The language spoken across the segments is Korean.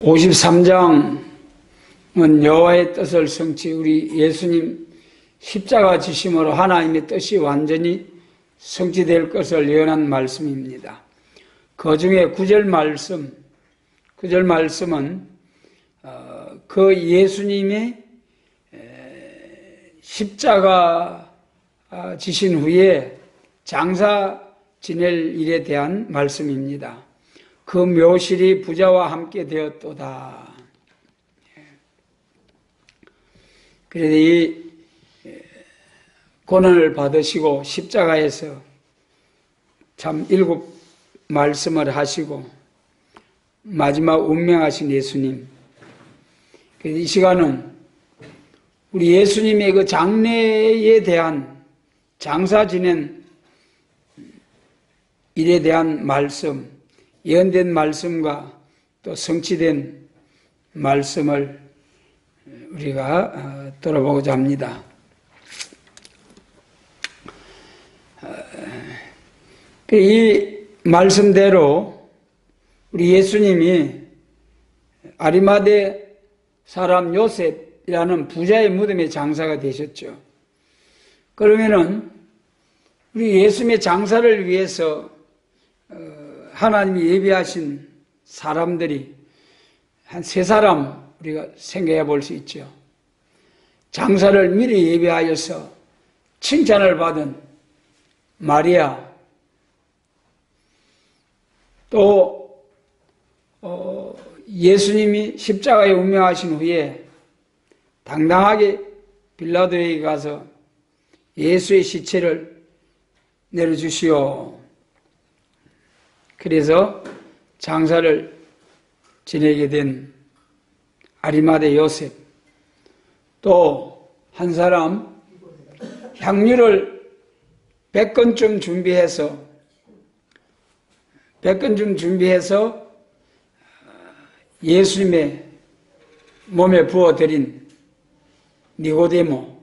53장은 여호와의 뜻을 성취, 우리 예수님 십자가 지심으로 하나님의 뜻이 완전히 성취될 것을 예언한 말씀입니다. 그 중에 9절 말씀은 그 예수님의 십자가 지신 후에 장사 지낼 일에 대한 말씀입니다. 그 묘실이 부자와 함께 되었도다. 그래서 이 고난을 받으시고 십자가에서 참 7 말씀을 하시고 마지막 운명하신 예수님. 그래서 이 시간은 우리 예수님의 그 장래에 대한 장사 지낸 일에 대한 말씀, 예언된 말씀과 또 성취된 말씀을 우리가 돌아보고자 합니다. 이 말씀대로 우리 예수님이 아리마대 사람 요셉이라는 부자의 무덤에 장사가 되셨죠. 그러면은 우리 예수님의 장사를 위해서 하나님이 예비하신 사람들이 한 3사람 우리가 생각해 볼 수 있죠. 장사를 미리 예비하여서 칭찬을 받은 마리아, 또 예수님이 십자가에 운명하신 후에 당당하게 빌라도에게 가서 예수의 시체를 내려주시오. 그래서 장사를 지내게 된 아리마대 요셉, 또 한 사람 향유를 100건쯤 준비해서 예수님의 몸에 부어드린 니고데모.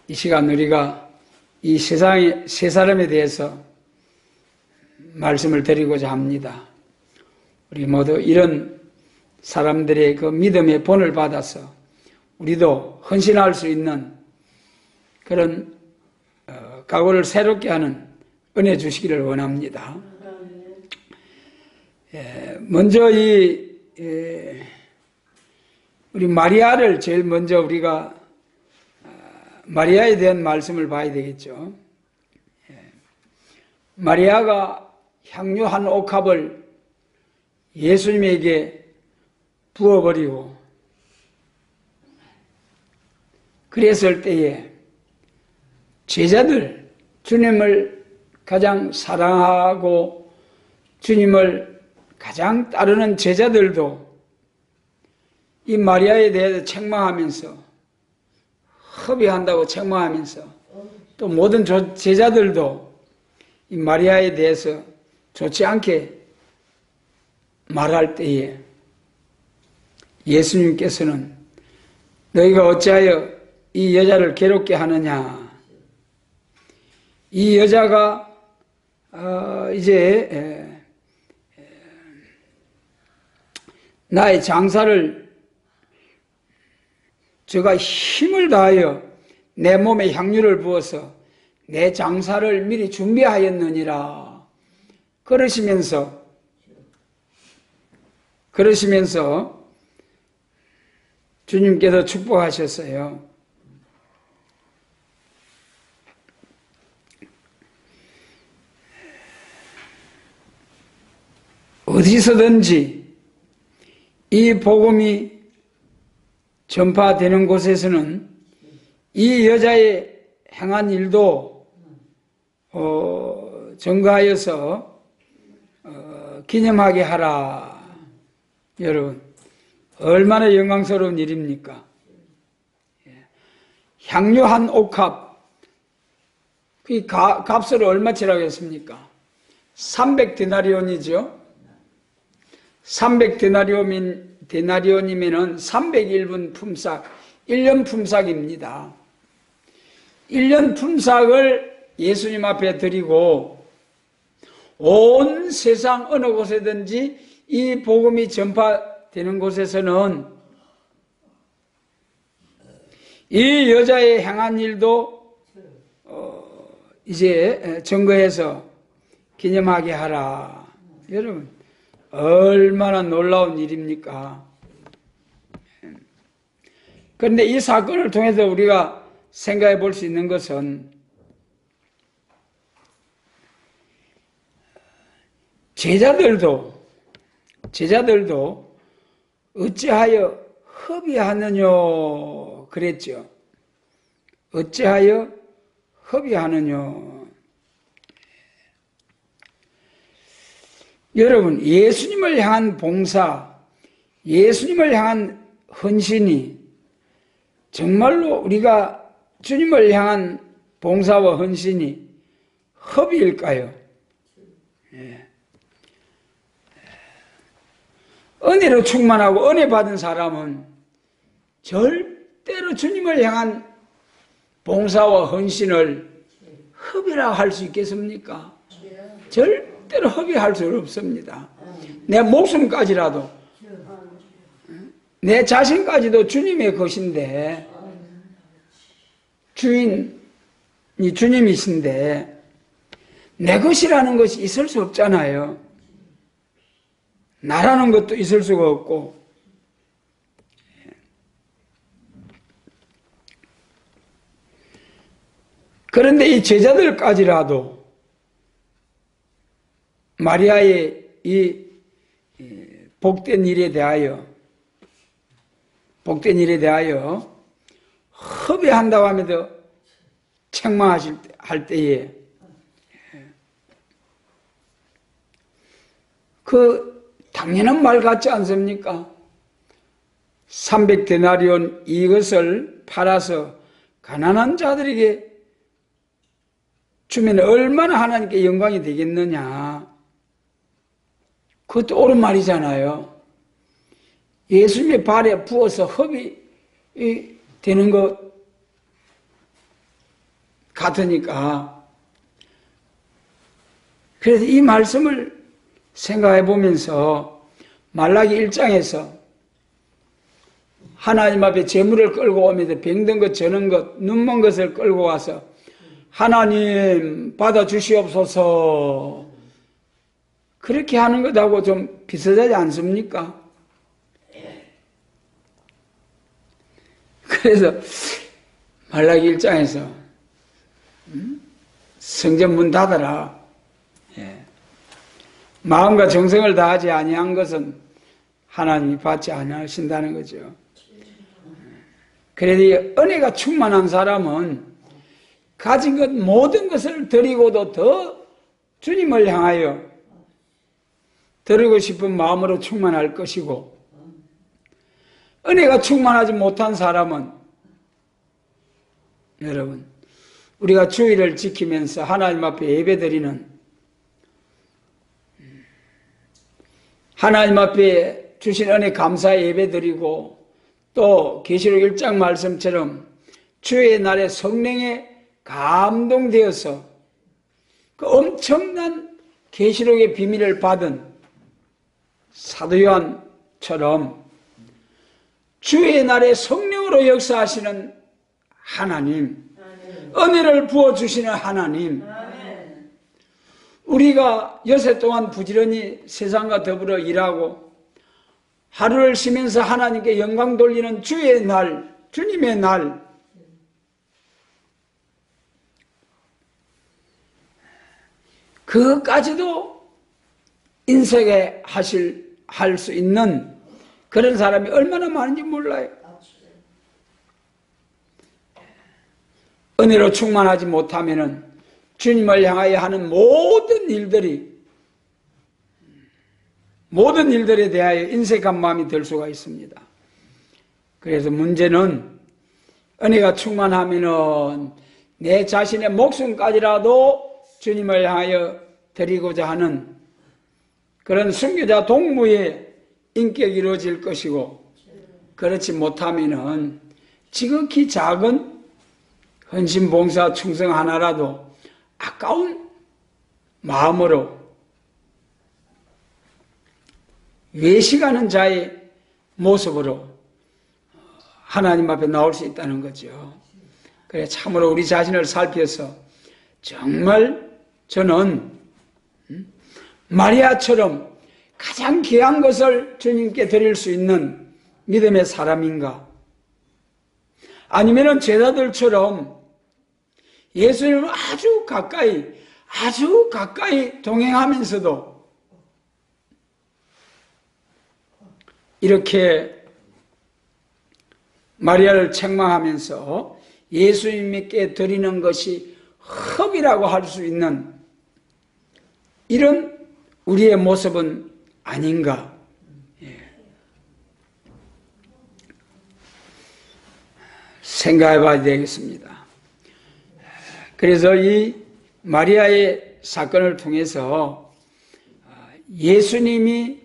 이 시간 우리가 이 세상의 3사람에 대해서 말씀을 드리고자 합니다. 우리 모두 이런 사람들의 그 믿음의 본을 받아서 우리도 헌신할 수 있는 그런 각오를 새롭게 하는 은혜 주시기를 원합니다. 먼저 우리 마리아를 제일 먼저 우리가 마리아에 대한 말씀을 봐야 되겠죠. 마리아가 향유 한 옥합을 예수님에게 부어버리고 그랬을 때에 제자들, 주님을 가장 사랑하고 주님을 가장 따르는 제자들도 이 마리아에 대해서 책망하면서 허비한다고 책망하면서 또 모든 제자들도 이 마리아에 대해서 좋지 않게 말할 때에 예수님께서는 너희가 어찌하여 이 여자를 괴롭게 하느냐. 이 여자가 이제 나의 장사를 제가 힘을 다하여 내 몸에 향유를 부어서 내 장사를 미리 준비하였느니라. 그러시면서 주님께서 축복하셨어요. 어디서든지 이 복음이 전파되는 곳에서는 이 여자의 행한 일도 전가하여서 기념하게 하라. 여러분, 얼마나 영광스러운 일입니까? 향유 한 옥합, 그 값을 얼마치라고 했습니까? 300데나리온이죠. 300데나리온이면은 301분 품삯, 1년 품삯입니다. 1년 품삯을 예수님 앞에 드리고 온 세상 어느 곳에든지 이 복음이 전파되는 곳에서는 이 여자의 행한 일도 이제 증거해서 기념하게 하라. 여러분, 얼마나 놀라운 일입니까? 그런데 이 사건을 통해서 우리가 생각해 볼 수 있는 것은 제자들도 어찌하여 허비하느냐 그랬죠. 어찌하여 허비하느냐. 여러분, 예수님을 향한 봉사, 예수님을 향한 헌신이 정말로 우리가 주님을 향한 봉사와 헌신이 허비일까요? 예. 은혜로 충만하고 은혜 받은 사람은 절대로 주님을 향한 봉사와 헌신을 허비라 할 수 있겠습니까? 절대로 허비할 수 없습니다. 내 목숨까지라도, 내 자신까지도 주님의 것인데, 주인이 주님이신데 내 것이라는 것이 있을 수 없잖아요. 나라는 것도 있을 수가 없고. 그런데 이 제자들까지라도 마리아의 이 복된 일에 대하여 허비한다고 하면서 책망할 때에 그 당연한 말 같지 않습니까? 300데나리온 이것을 팔아서 가난한 자들에게 주면 얼마나 하나님께 영광이 되겠느냐. 그것도 옳은 말이잖아요. 예수님의 발에 부어서 허비 되는 것 같으니까. 그래서 이 말씀을 생각해 보면서 말라기 1장에서 하나님 앞에 재물을 끌고 오면서 병든 것, 저는 것, 눈먼 것을 끌고 와서 하나님 받아주시옵소서 그렇게 하는 것하고 좀 비슷하지 않습니까? 그래서 말라기 1장에서 성전 문 닫아라. 마음과 정성을 다하지 아니한 것은 하나님이 받지 아니하신다는 거죠. 그래도 은혜가 충만한 사람은 가진 것 모든 것을 드리고도 더 주님을 향하여 드리고 싶은 마음으로 충만할 것이고, 은혜가 충만하지 못한 사람은 여러분, 우리가 주의를 지키면서 하나님 앞에 예배드리는, 하나님 앞에 주신 은혜 감사 예배드리고, 또 계시록 1장 말씀처럼 주의 날에 성령에 감동되어서 그 엄청난 계시록의 비밀을 받은 사도 요한처럼 주의 날에 성령으로 역사하시는 하나님, 은혜를 부어주시는 하나님, 우리가 여세 동안 부지런히 세상과 더불어 일하고 하루를 쉬면서 하나님께 영광 돌리는 주의 날, 주님의 날, 그것까지도 인색에 할 수 있는 그런 사람이 얼마나 많은지 몰라요. 은혜로 충만하지 못하면은 주님을 향하여 하는 모든 일들에 대하여 인색한 마음이 들 수가 있습니다. 그래서 문제는 은혜가 충만하면은 내 자신의 목숨까지라도 주님을 향하여 드리고자 하는 그런 순교자 동무의 인격이 이루어질 것이고, 그렇지 못하면은 지극히 작은 헌신, 봉사, 충성 하나라도 아까운 마음으로 외식하는 자의 모습으로 하나님 앞에 나올 수 있다는 거죠. 그래 참으로 우리 자신을 살펴서 정말 저는 마리아처럼 가장 귀한 것을 주님께 드릴 수 있는 믿음의 사람인가? 아니면은 제자들처럼 예수님을 아주 가까이 동행하면서도 이렇게 마리아를 책망하면서 예수님께 드리는 것이 헛이라고 할 수 있는 이런 우리의 모습은 아닌가? 생각해 봐야 되겠습니다. 그래서 이 마리아의 사건을 통해서 예수님이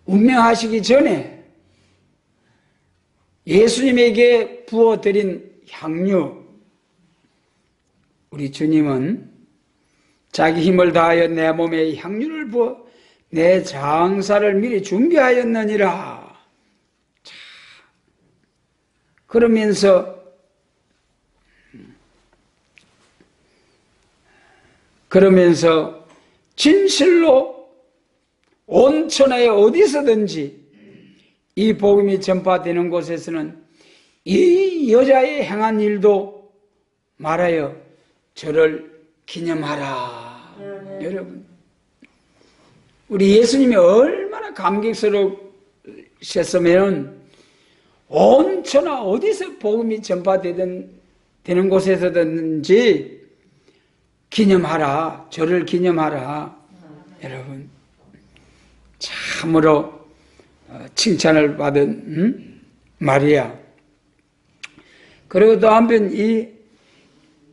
운명하시기 전에 예수님에게 부어드린 향유, 우리 주님은 자기 힘을 다하여 내 몸에 향유를 부어 내 장사를 미리 준비하였느니라. 그러면서 진실로 온 천하에 어디서든지 이 복음이 전파되는 곳에서는 이 여자의 행한 일도 말하여 저를 기념하라. 여러분, 우리 예수님이 얼마나 감격스러우셨으면 온 천하 어디서 복음이 전파되는 곳에서든지 기념하라. 저를 기념하라. 여러분, 참으로 칭찬을 받은 마리아. 그리고 또 한편 이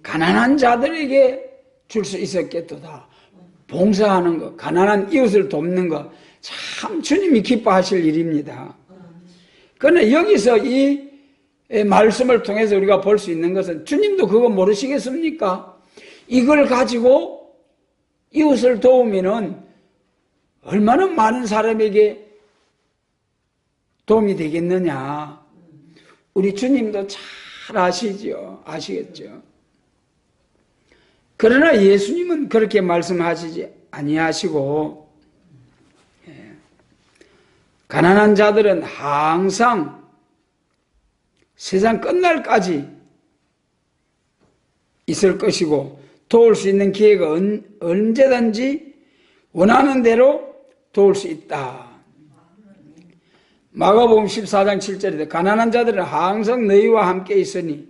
가난한 자들에게 줄 수 있었겠도다. 봉사하는 것, 가난한 이웃을 돕는 것, 참 주님이 기뻐하실 일입니다. 그러나 여기서 이 말씀을 통해서 우리가 볼 수 있는 것은 주님도 그거 모르시겠습니까? 이걸 가지고 이웃을 도우면은 얼마나 많은 사람에게 도움이 되겠느냐. 우리 주님도 잘 아시겠죠. 그러나 예수님은 그렇게 말씀하시지 아니하시고, 가난한 자들은 항상 세상 끝날까지 있을 것이고 도울 수 있는 기회가 언제든지 원하는 대로 도울 수 있다. 마가복음 14장 7절에 가난한 자들은 항상 너희와 함께 있으니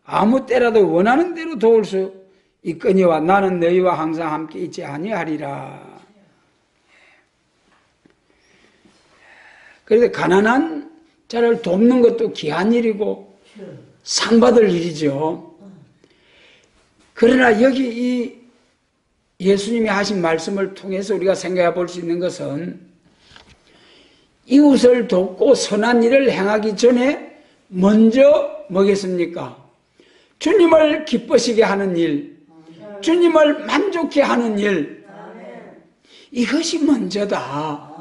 아무 때라도 원하는 대로 도울 수 있거니와 나는 너희와 항상 함께 있지 아니하리라. 그래서 가난한 자를 돕는 것도 귀한 일이고 상 받을 일이죠. 그러나 여기 이 예수님이 하신 말씀을 통해서 우리가 생각해 볼 수 있는 것은 이웃을 돕고 선한 일을 행하기 전에 먼저 뭐겠습니까? 주님을 기쁘시게 하는 일, 주님을 만족해 하는 일, 이것이 먼저다.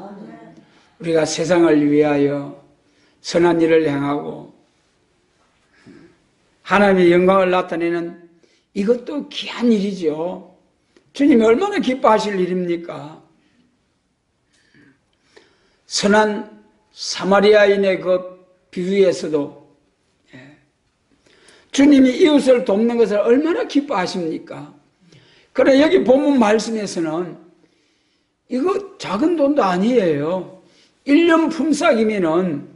우리가 세상을 위하여 선한 일을 행하고 하나님의 영광을 나타내는 이것도 귀한 일이죠. 주님이 얼마나 기뻐하실 일입니까? 선한 사마리아인의 그 비유에서도 주님이 이웃을 돕는 것을 얼마나 기뻐하십니까? 그러나 여기 본문 말씀에서는 이거 작은 돈도 아니에요. 1년 품삯이면은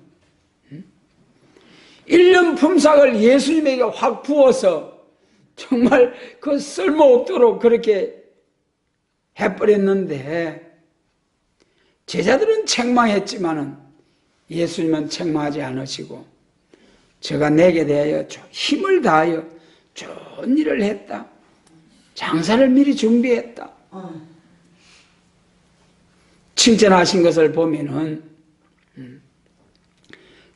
1년 품삯을 예수님에게 확 부어서 정말 그 쓸모없도록 그렇게 해버렸는데 제자들은 책망했지만은 예수님은 책망하지 않으시고 제가 내게 대하여 힘을 다하여 좋은 일을 했다. 장사를 미리 준비했다. 칭찬하신 것을 보면은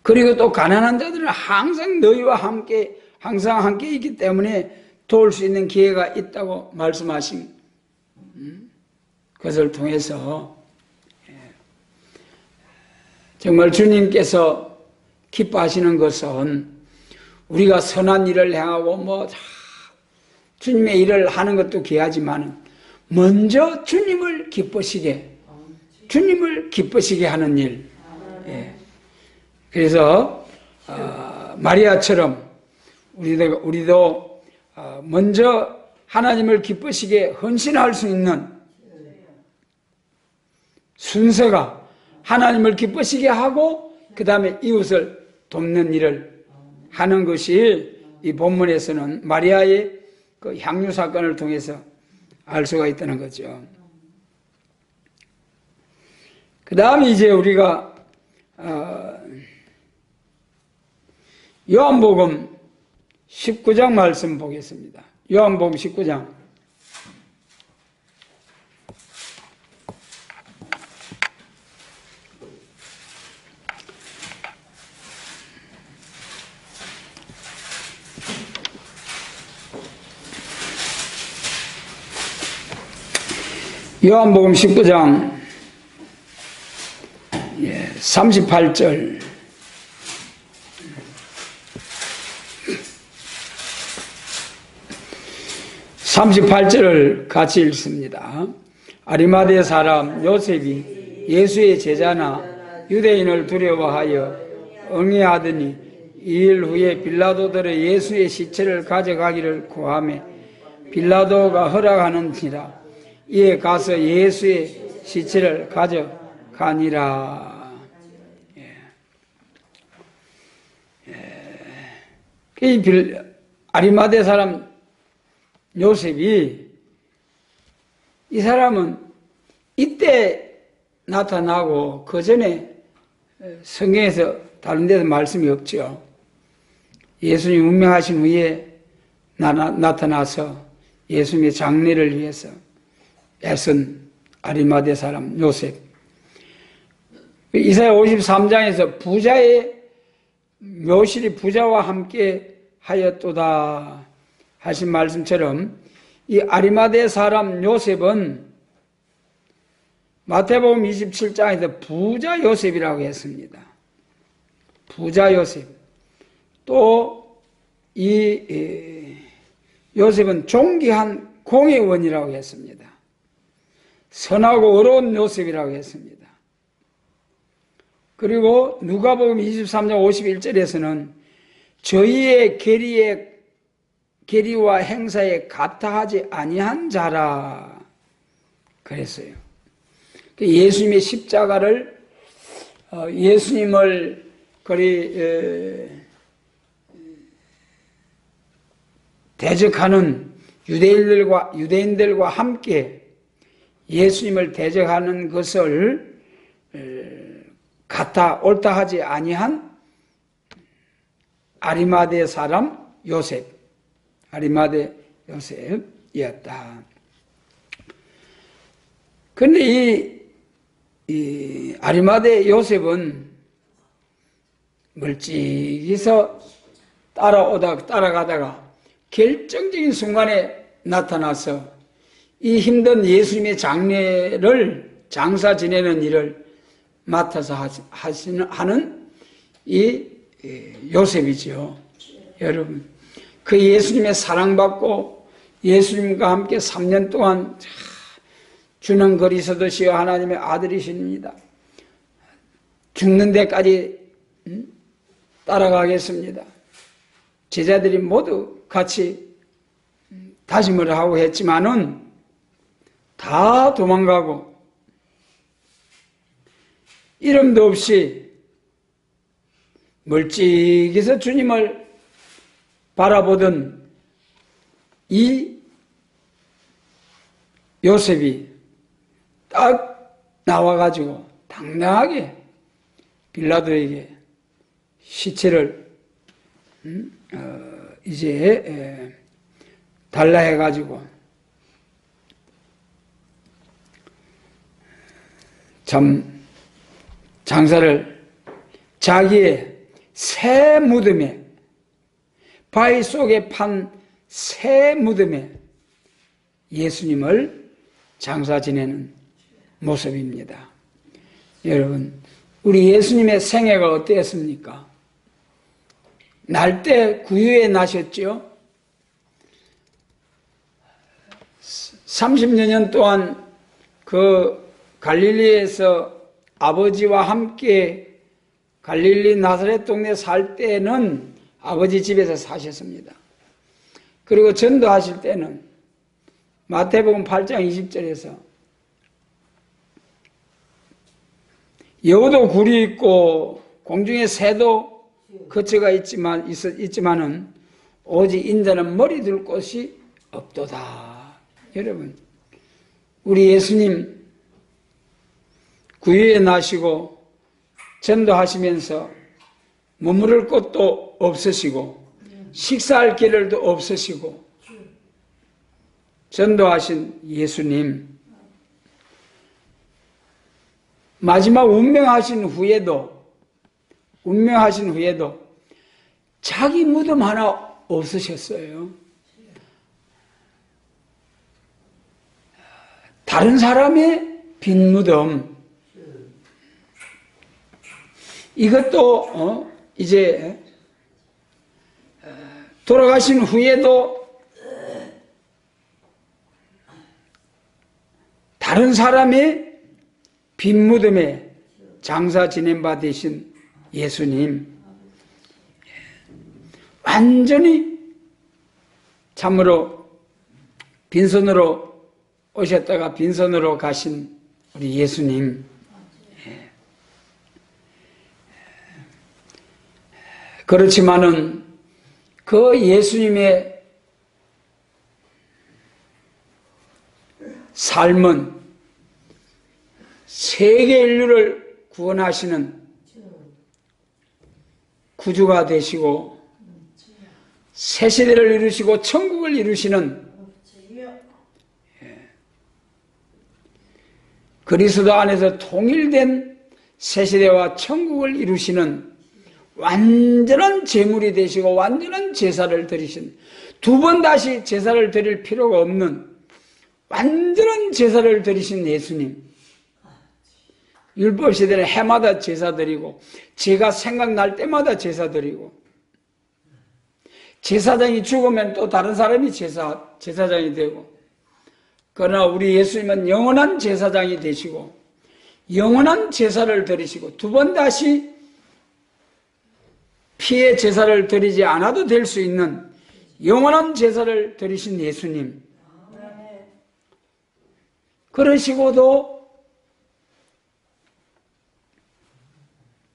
그리고 또 가난한 자들은 항상 너희와 함께 항상 함께 있기 때문에 도울 수 있는 기회가 있다고 말씀하신 것을 통해서 정말 주님께서 기뻐하시는 것은 우리가 선한 일을 행하고 주님의 일을 하는 것도 귀하지만 먼저 주님을 기쁘시게 하는 일. 예. 그래서 마리아처럼 우리도 먼저 하나님을 기쁘시게 헌신할 수 있는 순서가 하나님을 기쁘시게 하고 그 다음에 이웃을 돕는 일을 하는 것이 이 본문에서는 마리아의 그 향유 사건을 통해서 알 수가 있다는 거죠. 그 다음에 이제 우리가 요한복음 19장 말씀 보겠습니다. 요한복음 19장. 요한복음 19장 38절 38절을 같이 읽습니다. 아리마대 사람 요셉이 예수의 제자나 유대인을 두려워하여 응해하더니 2일 후에 빌라도들의 예수의 시체를 가져가기를 구하매 빌라도가 허락하는지라. 이에 가서 예수의 시체를 가져가니라. 이 아리마대 사람 요셉이, 이 사람은 이때 나타나고 그 전에 성경에서 다른 데서 말씀이 없죠. 예수님 운명하신 후에 나타나서 예수님의 장례를 위해서 애쓴 아리마대 사람 요셉. 이사야 53장에서 부자의 묘실이 부자와 함께 하였도다 하신 말씀처럼 이 아리마대 사람 요셉은 마태복음 27장에서 부자 요셉이라고 했습니다. 부자 요셉. 또 이 요셉은 존귀한 공회원이라고 했습니다. 선하고 어려운 요셉이라고 했습니다. 그리고 누가복음 23장 51절에서는 저희의 계리와 행사에 같아하지 아니한 자라 그랬어요. 예수님의 십자가를 예수님을 대적하는 유대인들과 함께 예수님을 대적하는 것을 같아 옳다 하지 아니한 아리마대 사람 요셉, 아리마대 요셉이었다. 그런데 이 아리마대 요셉은 멀찍이서 따라가다가 결정적인 순간에 나타나서 이 힘든 예수님의 장사 지내는 일을 맡아서 하는 이 요셉이죠. 여러분, 그 예수님의 사랑받고 예수님과 함께 3년 동안 주는 그리스도시여 하나님의 아들이십니다. 죽는 데까지 따라가겠습니다. 제자들이 모두 같이 다짐을 하고 했지만은 다 도망가고 이름도 없이 멀찍이서 주님을 바라보던 이 요셉이 딱 나와가지고 당당하게 빌라도에게 시체를 이제 달라 해가지고 참 장사를 자기의 새 무덤에 바위 속에 판 새 무덤에 예수님을 장사 지내는 모습입니다. 여러분, 우리 예수님의 생애가 어땠습니까? 날 때 구유에 나셨죠? 30여 년 동안 그 갈릴리에서 아버지와 함께 갈릴리 나사렛 동네 살 때는 아버지 집에서 사셨습니다. 그리고 전도하실 때는 마태복음 8장 20절에서 여우도 굴이 있고 공중에 새도 거처가 있지만은 오직 인자는 머리 둘 곳이 없도다. 여러분, 우리 예수님 구유에 나시고 전도하시면서 머무를 곳도 없으시고 식사할 계절도 없으시고 전도하신 예수님, 마지막 운명하신 후에도 자기 무덤 하나 없으셨어요. 다른 사람의 빈 무덤. 이것도 이제 돌아가신 후에도 다른 사람의 빈 무덤에 장사 지낸 바 되신 예수님, 완전히 참으로 빈손으로 오셨다가 빈손으로 가신 우리 예수님, 그렇지만은 그 예수님의 삶은 세계 인류를 구원하시는 구주가 되시고 새 시대를 이루시고 천국을 이루시는 그리스도 안에서 통일된 새 시대와 천국을 이루시는 완전한 제물이 되시고 완전한 제사를 드리신, 두 번 다시 제사를 드릴 필요가 없는 완전한 제사를 드리신 예수님. 율법 시대는 해마다 제사 드리고 제가 생각날 때마다 제사 드리고, 제사장이 죽으면 또 다른 사람이 제사장이 되고, 그러나 우리 예수님은 영원한 제사장이 되시고 영원한 제사를 드리시고 두 번 다시 피의 제사를 드리지 않아도 될 수 있는 영원한 제사를 드리신 예수님. 그러시고도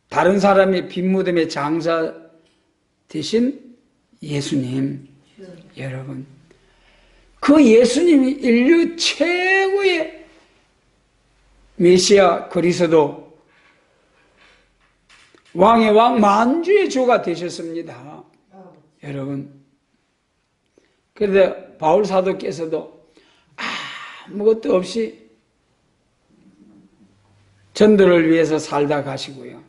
다른 사람의 빈무덤에 장사 되신 예수님. 여러분, 그 예수님이 인류 최고의 메시아 그리스도, 왕의 왕 만주의 주가 되셨습니다. 여러분, 그런데 바울 사도께서도 아무것도 없이 전도를 위해서 살다 가시고요.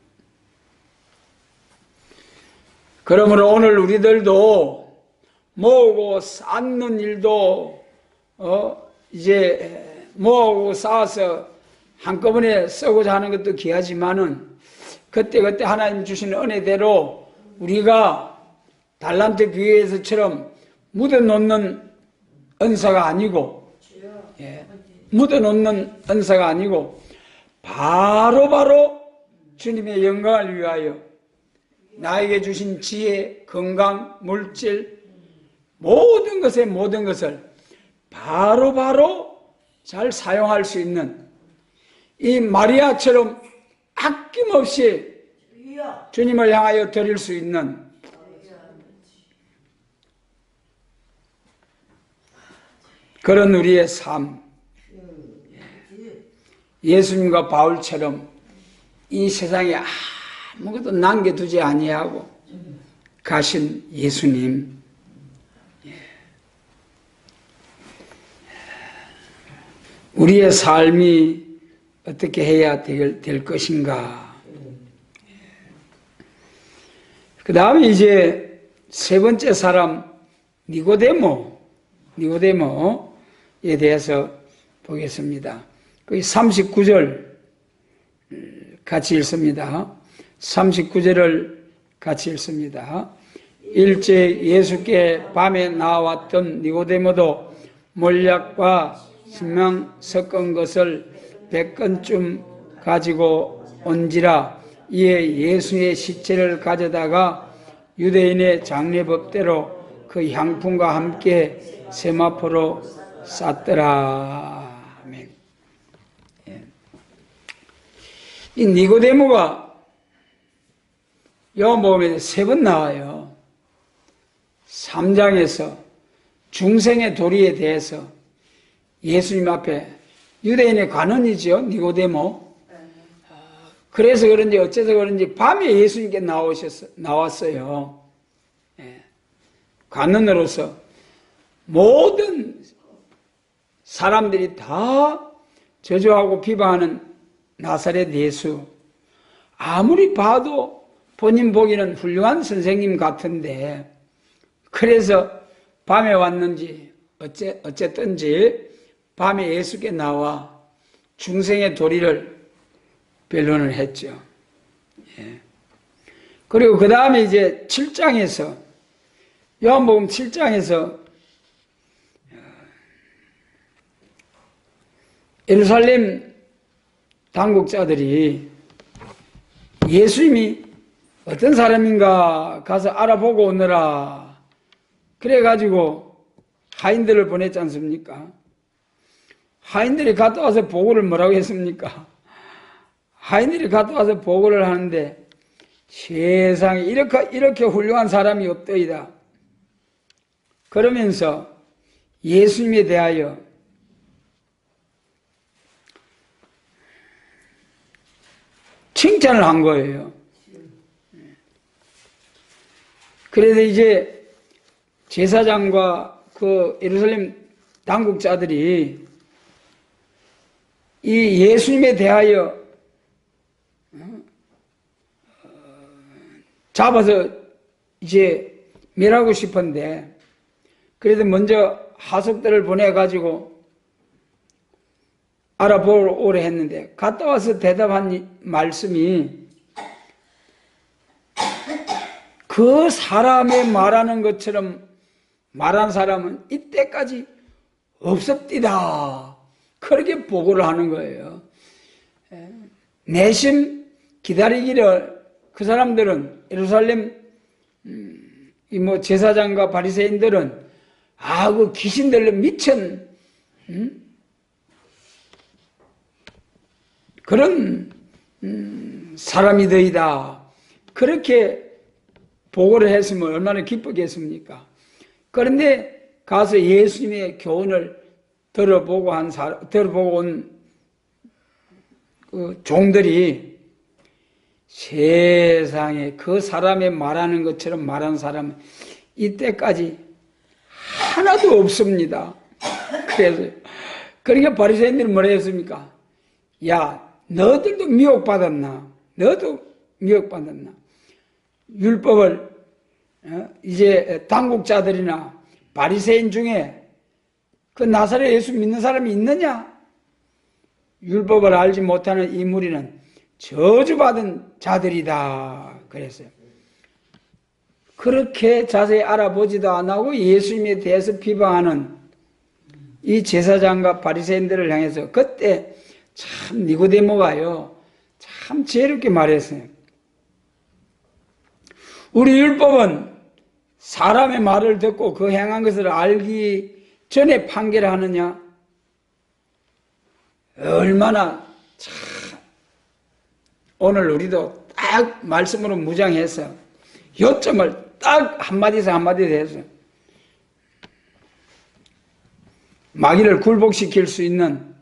그러므로 오늘 우리들도 모으고 쌓는 일도 이제 모으고 쌓아서 한꺼번에 쓰고자 하는 것도 귀하지만은 그때그때 하나님 주신 은혜대로 우리가 달란트 교회에서처럼 묻어놓는 은사가 아니고, 묻어놓는 은사가 아니고 바로바로 주님의 영광을 위하여 나에게 주신 지혜, 건강, 물질, 모든 것을 바로바로 잘 사용할 수 있는, 이 마리아처럼 아낌없이 주님을 향하여 드릴 수 있는 그런 우리의 삶, 예수님과 바울처럼 이 세상에 아무것도 남겨두지 아니하고 가신 예수님. 우리의 삶이 어떻게 해야 될 것인가. 그 다음에 이제 세 번째 사람 니고데모에 대해서 보겠습니다. 그 39절 같이 읽습니다. 39절을 같이 읽습니다. 일제 예수께 밤에 나왔던 니고데모도 몰약과 신명 섞은 것을 100건쯤 가지고 온지라. 이에 예수의 시체를 가져다가 유대인의 장례법대로 그 향품과 함께 세마포로 쌌더라. 아멘. 이 니고데모가 요한복음에 3번 나와요. 3장에서 중생의 도리에 대해서 예수님 앞에, 유대인의 관원이죠, 니고데모. 그래서 그런지 어째서 그런지 밤에 예수님께 나왔어요. 관원으로서 모든 사람들이 다 저주하고 비방하는 나사렛 예수. 아무리 봐도 본인 보기는 훌륭한 선생님 같은데, 그래서 밤에 왔는지 어쨌든지 밤에 예수께 나와 중생의 도리를 변론을 했죠. 그리고 그 다음에 이제 7장에서, 요한복음 7장에서 예루살렘 당국자들이 예수님이 어떤 사람인가 가서 알아보고 오너라. 그래가지고 하인들을 보냈지 않습니까? 하인들이 갔다 와서 보고를 뭐라고 했습니까? 하인들이 갔다 와서 보고를 하는데 세상에 이렇게 훌륭한 사람이 없더이다. 그러면서 예수님에 대하여 칭찬을 한 거예요. 그래서 이제 제사장과 그 예루살렘 당국자들이 이 예수님에 대하여 잡아서 이제 멸하고 싶은데, 그래도 먼저 하속들을 보내가지고 알아보러 오래 했는데, 갔다 와서 대답한 말씀이 그 사람의 말하는 것처럼 말한 사람은 이때까지 없었디다. 그렇게 보고를 하는 거예요. 내심 기다리기를 그 사람들은, 예루살렘 제사장과 바리새인들은 그 귀신들로 미친 그런 사람이더이다. 그렇게 보고를 했으면 얼마나 기쁘겠습니까? 그런데 가서 예수님의 교훈을 들어보고 온 그 종들이 세상에 그 사람의 말하는 것처럼 말한 사람은 이때까지 하나도 없습니다. 그래서 그러니까 바리새인들은 뭐라 했습니까? 야, 너들도 미혹받았나? 너도 미혹받았나? 율법을 이제 당국자들이나 바리새인 중에 그 나사렛 예수 믿는 사람이 있느냐? 율법을 알지 못하는 이 무리는 저주받은 자들이다. 그랬어요. 그렇게 자세히 알아보지도 안 하고 예수님에 대해서 비방하는 이 제사장과 바리새인들을 향해서 그때 참 니고데모가요, 참 지혜롭게 말했어요. 우리 율법은 사람의 말을 듣고 그 행한 것을 알기 전에 판결하느냐? 얼마나 참 오늘 우리도 딱 말씀으로 무장해서 요점을 딱 한마디에서 한마디에 대해서 마귀를 굴복시킬 수 있는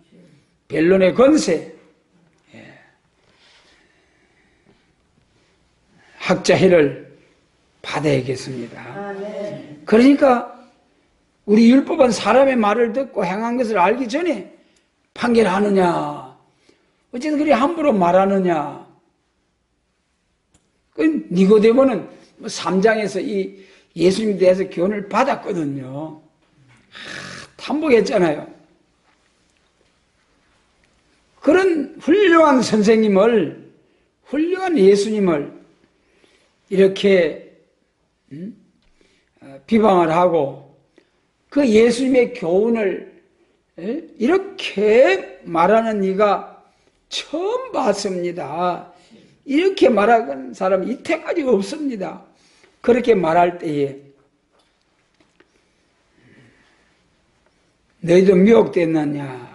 변론의 권세, 학자회를 받아야겠습니다. 그러니까 우리 율법은 사람의 말을 듣고 행한 것을 알기 전에 판결하느냐, 어쨌든 그리 함부로 말하느냐. 니고데모는 3장에서 이 예수님에 대해서 교훈을 받았거든요. 탐복했잖아요. 그런 훌륭한 선생님을 훌륭한 예수님을 이렇게 비방을 하고 그 예수님의 교훈을 이렇게 말하는 이가 처음 봤습니다. 이렇게 말하는 사람이 이때까지 없습니다. 그렇게 말할 때에 너희도 미혹됐느냐?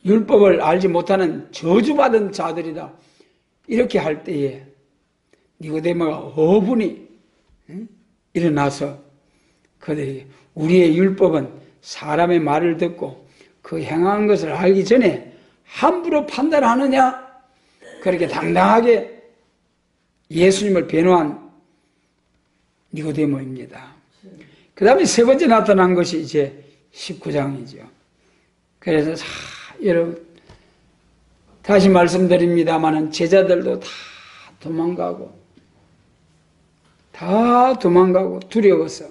율법을 알지 못하는 저주받은 자들이다. 이렇게 할 때에 니고데모가 어분이 일어나서 그들에게 우리의 율법은 사람의 말을 듣고 그 행한 것을 알기 전에 함부로 판단하느냐? 그렇게 당당하게 예수님을 변호한 니고데모입니다. 그 다음에 세 번째 나타난 것이 이제 19장이죠. 그래서 여러분 다시 말씀드립니다마는 제자들도 다 도망가고 두려워서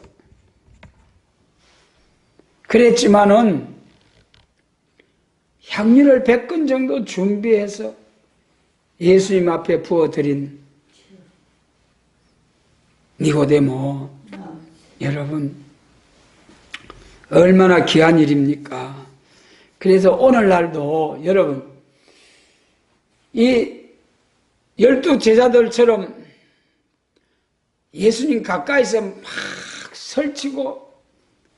그랬지만은 향유를 100근 정도 준비해서 예수님 앞에 부어드린 니고데모 여러분 얼마나 귀한 일입니까? 그래서 오늘날도 여러분 이 12 제자들처럼 예수님 가까이서 막 설치고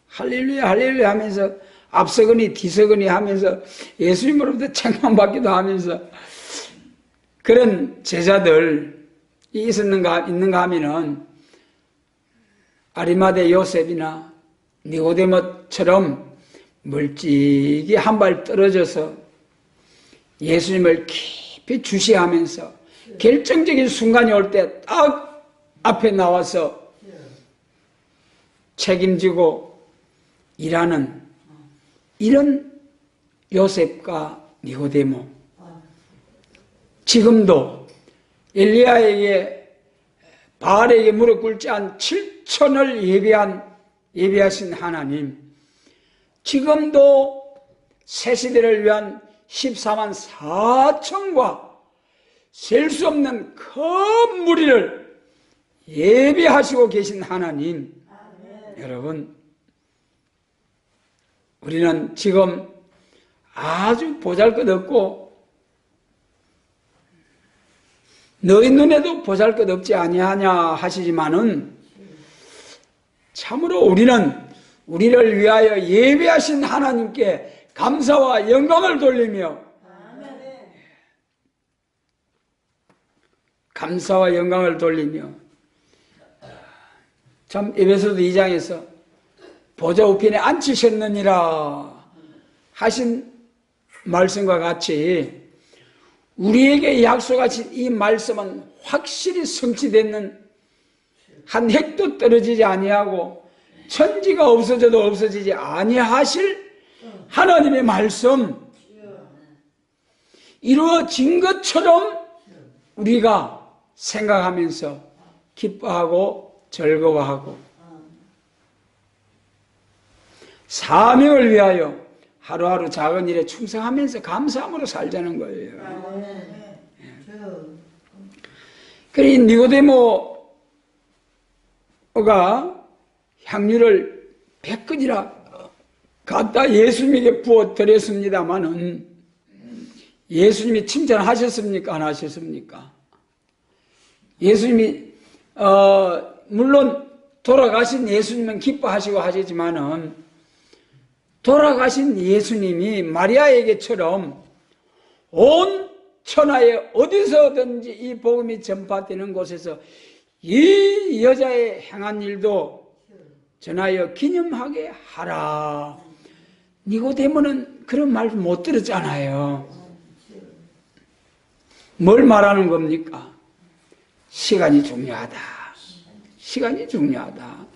할렐루야 할렐루야 하면서 앞서거니 뒤서거니 하면서 예수님으로부터 책망받기도 하면서 그런 제자들이 있는가 하면은 아리마대 요셉이나 니고데모처럼 멀찍이 한 발 떨어져서 예수님을 깊이 주시하면서 결정적인 순간이 올 때 딱 앞에 나와서 책임지고 일하는 이런 요셉과 니고데모 지금도 엘리야에게 바알에게 무릎 꿇지 않은 7천을 예비하신 하나님 지금도 새시대를 위한 14만 4천과 셀 수 없는 큰 무리를 예비하시고 계신 하나님 여러분 우리는 지금 아주 보잘것없고 너희 눈에도 보잘것없지 아니하냐 하시지만은 참으로 우리는 우리를 위하여 예비하신 하나님께 감사와 영광을 돌리며 감사와 영광을 돌리며 참 에베소서 2장에서 보좌 우편에 앉히셨느니라 하신 말씀과 같이 우리에게 약속하신 이 말씀은 확실히 성취되는 한 획도 떨어지지 아니하고 천지가 없어져도 없어지지 아니하실 하나님의 말씀 이루어진 것처럼 우리가 생각하면서 기뻐하고 즐거워하고 사명을 위하여 하루하루 작은 일에 충성하면서 감사함으로 살자는 거예요. 그래 니고데모가 향유를 100근이나 갖다 예수님에게 부어드렸습니다마는 예수님이 칭찬하셨습니까? 안 하셨습니까? 예수님이 물론 돌아가신 예수님은 기뻐하시고 하시지만은 돌아가신 예수님이 마리아에게처럼 온 천하에 어디서든지 이 복음이 전파되는 곳에서 이 여자의 행한 일도 전하여 기념하게 하라. 니고데모는 그런 말 못 들었잖아요. 뭘 말하는 겁니까? 시간이 중요하다. 시간이 중요하다.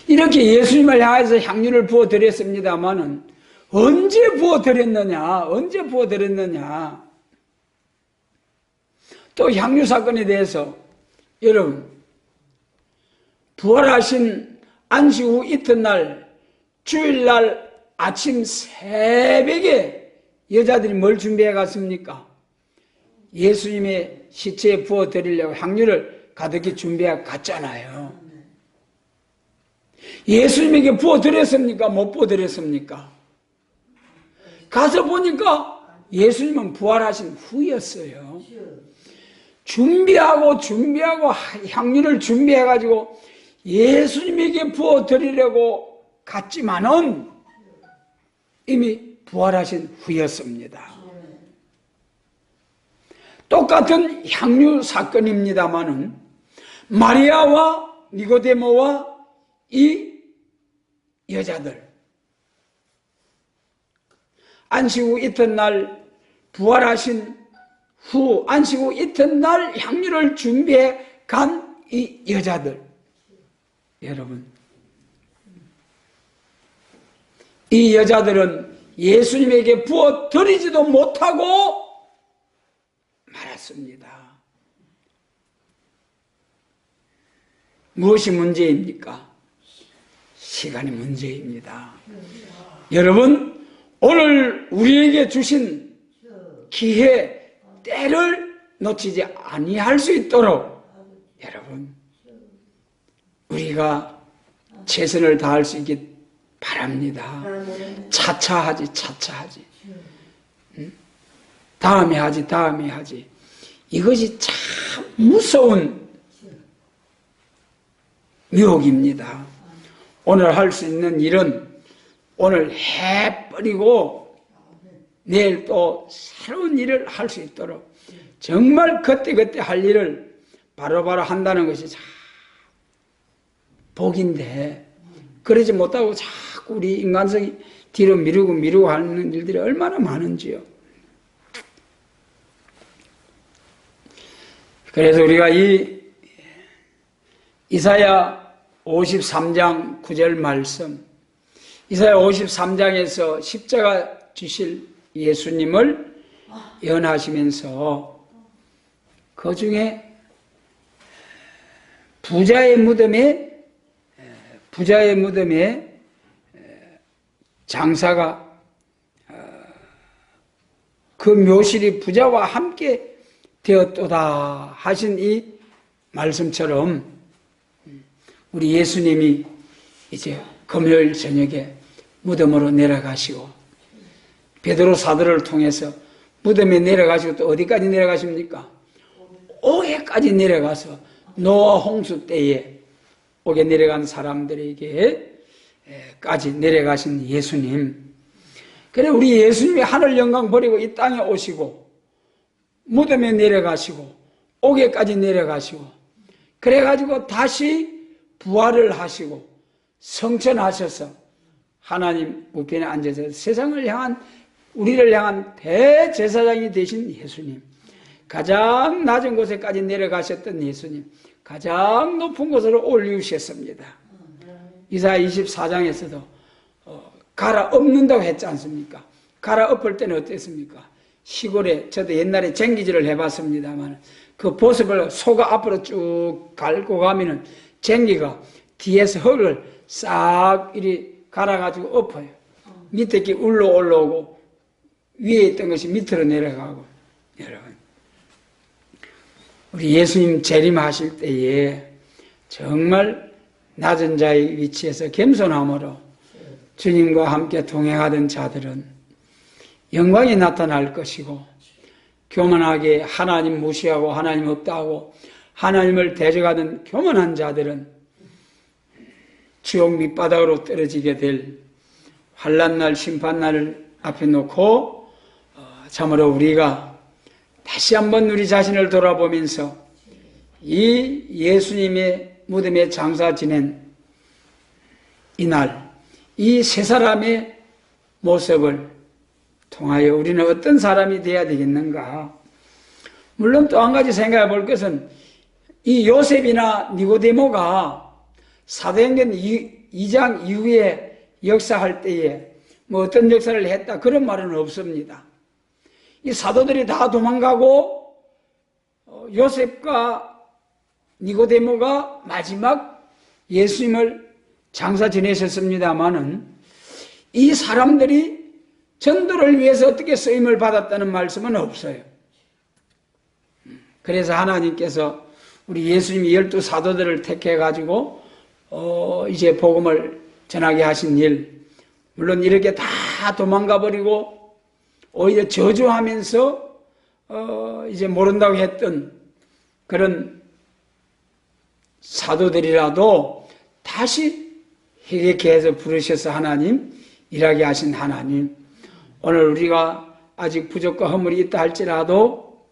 이렇게 예수님을 향해서 향유를 부어드렸습니다마는 언제 부어드렸느냐? 언제 부어드렸느냐? 또 향유 사건에 대해서 여러분 부활하신 안식 후 이튿날 주일날 아침 새벽에 여자들이 뭘 준비해 갔습니까? 예수님의 시체에 부어 드리려고 향유를 가득히 준비해 갔잖아요. 예수님에게 부어 드렸습니까? 못 부어 드렸습니까? 가서 보니까 예수님은 부활하신 후였어요. 준비하고 향유를 준비해 가지고 예수님에게 부어 드리려고 갔지만은 이미 부활하신 후였습니다. 똑같은 향유 사건입니다마는 마리아와 니고데모와 이 여자들, 안식 후 이튿날 부활하신 후 안식 후 이튿날 향유를 준비해 간 이 여자들, 여러분, 이 여자들은 예수님에게 부어 드리지도 못하고 말았습니다. 무엇이 문제입니까? 시간이 문제입니다. 여러분, 오늘 우리에게 주신 기회, 때를 놓치지 아니할 수 있도록 여러분, 우리가 최선을 다할 수 있기 바랍니다. 차차하지. 다음에 하지. 이것이 참 무서운 유혹입니다. 오늘 할 수 있는 일은 오늘 해버리고 내일 또 새로운 일을 할 수 있도록 정말 그때그때 할 일을 바로바로 한다는 것이 참 복인데, 그러지 못하고 자꾸 우리 인간성이 뒤로 미루고 하는 일들이 얼마나 많은지요. 그래서 우리가 이 이사야 53장 9절 말씀, 이사야 53장에서 십자가 지실 예수님을 예언하시면서 그 중에 부자의 무덤에 장사가 그 묘실이 부자와 함께 되었도다 하신 이 말씀처럼 우리 예수님이 이제 금요일 저녁에 무덤으로 내려가시고 베드로 사도를 통해서 무덤에 내려가시고 또 어디까지 내려가십니까? 옥에까지 내려가서 노아 홍수 때에 옥에 내려간 사람들에게까지 내려가신 예수님. 그래, 우리 예수님이 하늘 영광 버리고 이 땅에 오시고 무덤에 내려가시고 옥에까지 내려가시고 그래가지고 다시 부활을 하시고 성천하셔서 하나님 우편에 앉아서 세상을 향한, 우리를 향한 대제사장이 되신 예수님, 가장 낮은 곳에까지 내려가셨던 예수님, 가장 높은 곳으로 올리우셨습니다. 이사야 24장에서도 갈아엎는다고 했지 않습니까? 갈아엎을 때는 어땠습니까? 시골에, 저도 옛날에 쟁기질을 해봤습니다만 그 보습을 소가 앞으로 쭉 갈고 가면은 쟁기가 뒤에서 흙을 싹 이리 갈아가지고 엎어요. 밑에 게 울러 올라오고 위에 있던 것이 밑으로 내려가고. 여러분, 우리 예수님 재림하실 때에 정말 낮은 자의 위치에서 겸손함으로 주님과 함께 동행하던 자들은 영광이 나타날 것이고, 교만하게 하나님 무시하고 하나님 없다 하고 하나님을 대적하던 교만한 자들은 지옥 밑바닥으로 떨어지게 될 환난날, 심판날을 앞에 놓고 참으로 우리가 다시 한번 우리 자신을 돌아보면서 이 예수님의 무덤에 장사 지낸 이날, 이 세 사람의 모습을 통하여 우리는 어떤 사람이 되어야 되겠는가? 물론 또 한 가지 생각해 볼 것은 이 요셉이나 니고데모가 사도행전 2장 이후에 역사할 때에 뭐 어떤 역사를 했다 그런 말은 없습니다. 이 사도들이 다 도망가고 요셉과 니고데모가 마지막 예수님을 장사 지내셨습니다마는 이 사람들이 전도를 위해서 어떻게 쓰임을 받았다는 말씀은 없어요. 그래서 하나님께서 우리 예수님이 12사도들을 택해가지고 이제 복음을 전하게 하신 일, 물론 이렇게 다 도망가 버리고 오히려 저주하면서 이제 모른다고 했던 그런 사도들이라도 다시 회개케 해서 부르셔서 하나님, 일하게 하신 하나님, 오늘 우리가 아직 부족과 허물이 있다 할지라도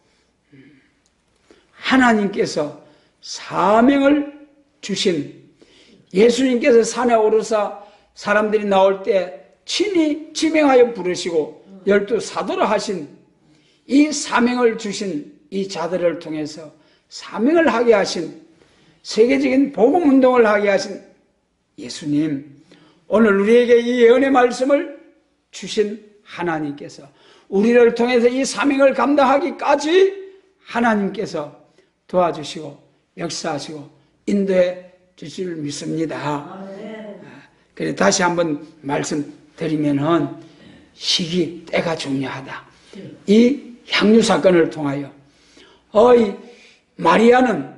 하나님께서 사명을 주신, 예수님께서 산에 오르사 사람들이 나올 때 친히 지명하여 부르시고 12사도로 하신 이 사명을 주신 이 자들을 통해서 사명을 하게 하신, 세계적인 복음운동을 하게 하신 예수님, 오늘 우리에게 이 예언의 말씀을 주신 하나님께서 우리를 통해서 이 사명을 감당하기까지 하나님께서 도와주시고 역사하시고 인도해 주실 줄 믿습니다. 그래서 다시 한번 말씀드리면은 시기, 때가 중요하다. 이 향유 사건을 통하여 마리아는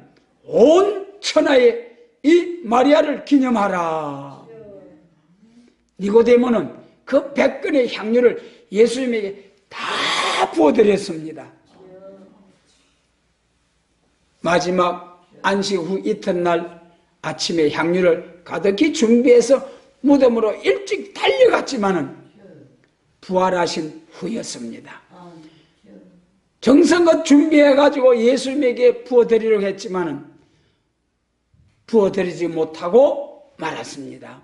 온 천하에 이 마리아를 기념하라. 니고데모는 그 100근의 향유를 예수님에게 다 부어드렸습니다. 마지막 안식 후 이튿날 아침에 향유를 가득히 준비해서 무덤으로 일찍 달려갔지만은 부활하신 후였습니다. 정성껏 준비해가지고 예수님에게 부어드리려고 했지만은 부어드리지 못하고 말았습니다.